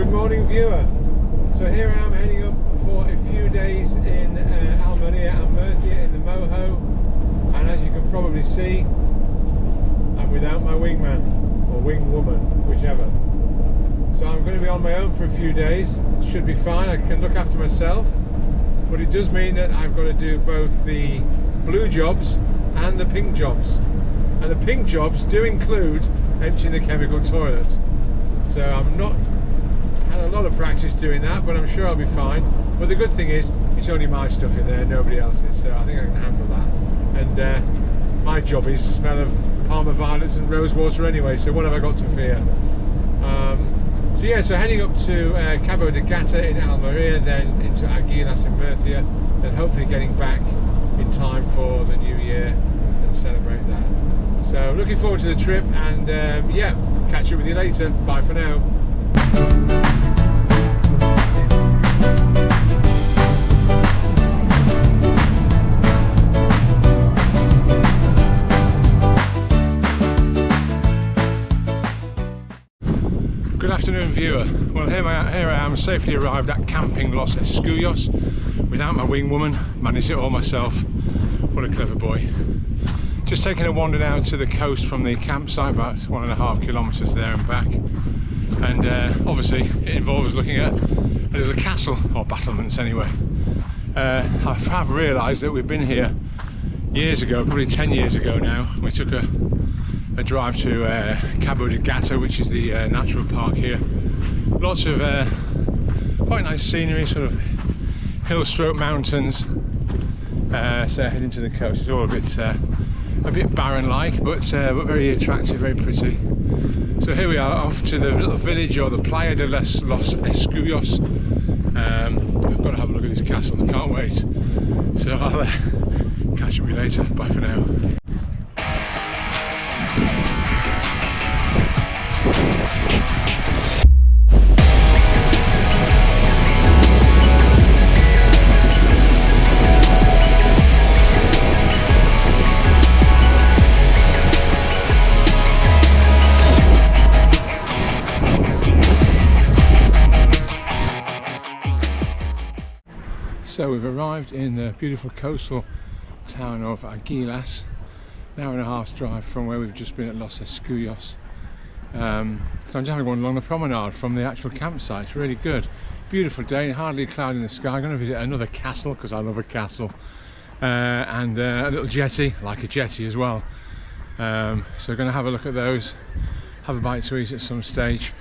Good morning, viewer. So here I am heading up for a few days in Almeria and Murcia in the Moho, and as you can probably see, I'm without my wingman or wingwoman, whichever. So I'm going to be on my own for a few days. It should be fine, I can look after myself, but it does mean that I've got to do both the blue jobs and the pink jobs, and the pink jobs do include emptying the chemical toilets. So I'm not had a lot of practice doing that, but I'm sure I'll be fine. But the good thing is, it's only my stuff in there, nobody else's, so I think I can handle that. And my job is smell of Parma violets and rose water anyway, so what have I got to fear? So yeah, so heading up to Cabo de Gata in Almeria, then into Aguilas in Murcia, then hopefully getting back in time for the new year and celebrate that. So looking forward to the trip, and yeah, catch up with you later. Bye for now. Good afternoon, viewer. Well, here I am, safely arrived at Camping Los Escuyos without my wingwoman. Managed it all myself. What a clever boy. Just taking a wander down to the coast from the campsite, about 1.5 kilometres there and back. And obviously it involves looking at a little castle, or battlements anyway. I have realised that we've been here years ago, probably 10 years ago now. We took a drive to Cabo de Gata, which is the natural park here. Lots of quite nice scenery, sort of hill stroke mountains. So heading to the coast, it's all a bit barren like, but very attractive, very pretty. So here we are, off to the little village, or the Playa de Los Escuyos. I've got to have a look at this castle, I can't wait. So I'll catch up with you later. Bye for now. So we've arrived in the beautiful coastal town of Aguilas, an hour and a half's drive from where we've just been at Los Escuyos. So I'm just having one along the promenade from the actual campsite. It's really good. Beautiful day, hardly a cloud in the sky. I'm going to visit another castle, because I love a castle, and a little jetty, like a jetty as well. So we're going to have a look at those, have a bite to eat at some stage.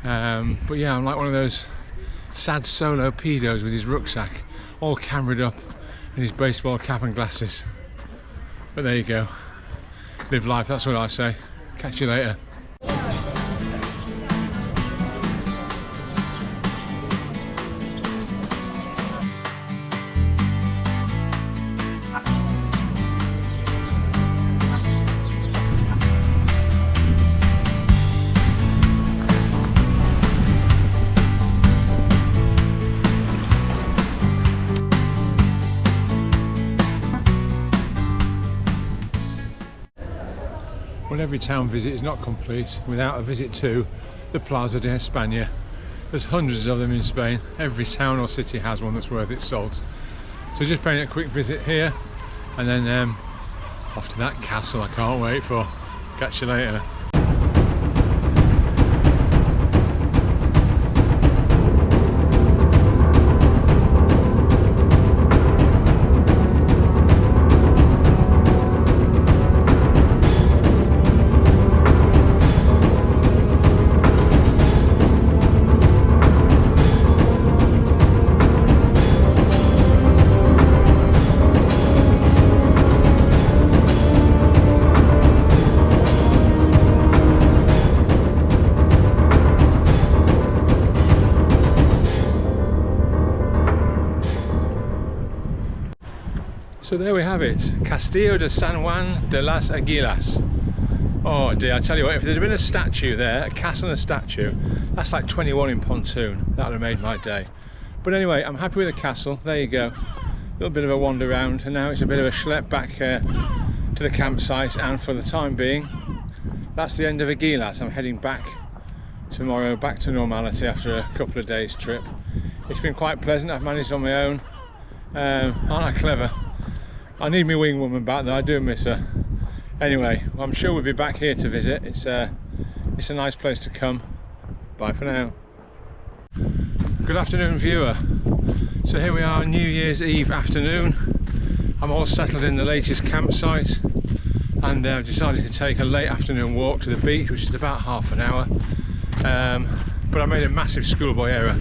But yeah, I'm like one of those sad solo pedos with his rucksack all cambered up and his baseball cap and glasses. But there you go, live life, that's what I say. Catch you later. Well, every town visit is not complete without a visit to the Plaza de España. There's hundreds of them in Spain. Every town or city has one that's worth its salt. So just paying a quick visit here, and then off to that castle I can't wait for. Catch you later. So there we have it, Castillo de San Juan de las Aguilas. Oh dear, I tell you what, if there'd been a statue there, a castle and a statue, that's like 21 in pontoon. That would have made my day. But anyway, I'm happy with the castle. There you go. A little bit of a wander around, and now it's a bit of a schlep back to the campsite, and for the time being, that's the end of Aguilas. I'm heading back tomorrow, back to normality after a couple of days trip. It's been quite pleasant. I've managed on my own. Aren't I clever? I need my wing woman back though, I do miss her. Anyway, I'm sure we'll be back here to visit. It's a nice place to come. Bye for now. Good afternoon, viewer. So here we are, New Year's Eve afternoon. I'm all settled in the latest campsite, and I've decided to take a late afternoon walk to the beach, which is about half an hour. But I made a massive schoolboy error.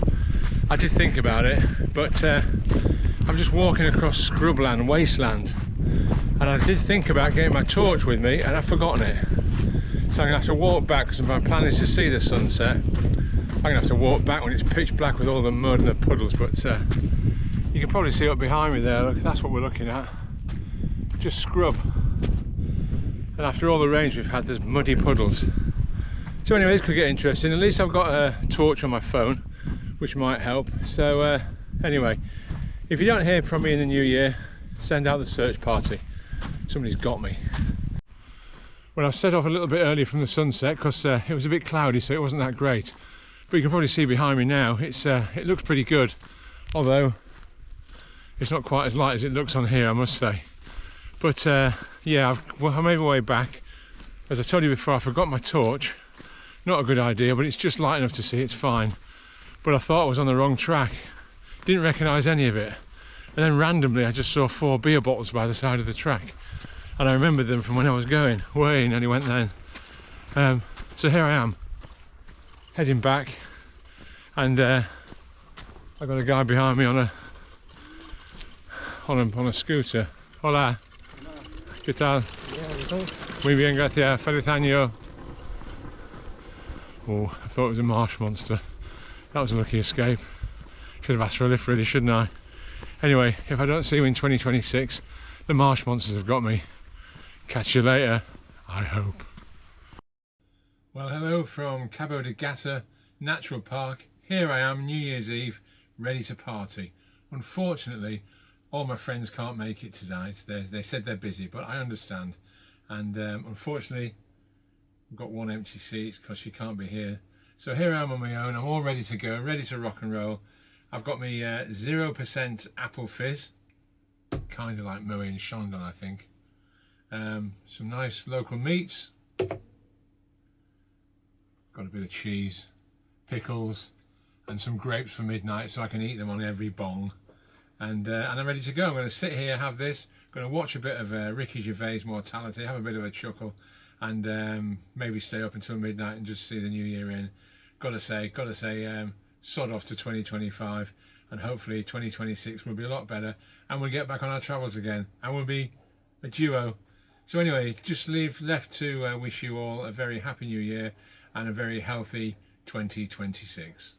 I did think about it, but I'm just walking across scrubland, wasteland, and I did think about getting my torch with me, and I've forgotten it. So I'm going to have to walk back, because my plan is to see the sunset. I'm going to have to walk back when it's pitch black with all the mud and the puddles, but you can probably see up behind me there. Look, that's what we're looking at. Just scrub. And after all the rains we've had, there's muddy puddles. So anyway, this could get interesting. At least I've got a torch on my phone, which might help. So anyway, if you don't hear from me in the new year, send out the search party. Somebody's got me. Well, I've set off a little bit early from the sunset because it was a bit cloudy, so it wasn't that great. But you can probably see behind me now, it looks pretty good, although it's not quite as light as it looks on here, I must say. But yeah, I made my way back. As I told you before, I forgot my torch. Not a good idea, but it's just light enough to see, it's fine. But I thought I was on the wrong track. Didn't recognise any of it. And then randomly I just saw 4 beer bottles by the side of the track. And I remembered them from when I was going. Way nearly went then. So here I am, heading back, and I've got a guy behind me on a scooter. Hola. ¿Qué tal? Muy bien, gracias. Feliz año. Oh, I thought it was a marsh monster. That was a lucky escape. Should have asked for a lift really, shouldn't I? Anyway, if I don't see you in 2026, the marsh monsters have got me. Catch you later, I hope. Well, hello from Cabo de Gata Natural Park. Here I am, New Year's Eve, ready to party. Unfortunately, all my friends can't make it tonight. They said they're busy, but I understand. And unfortunately, I've got one empty seat because she can't be here. So here I am on my own. I'm all ready to go, ready to rock and roll. I've got my 0% apple fizz, kind of like Moe and Chandon, I think. Some nice local meats. Got a bit of cheese, pickles, and some grapes for midnight, so I can eat them on every bong. And I'm ready to go. I'm going to sit here, have this. I'm going to watch a bit of Ricky Gervais' Mortality, have a bit of a chuckle, and maybe stay up until midnight and just see the new year in. Gotta say, sod off to 2025, and hopefully 2026 will be a lot better, and we'll get back on our travels again, and we'll be a duo. So anyway, just left to wish you all a very happy new year and a very healthy 2026.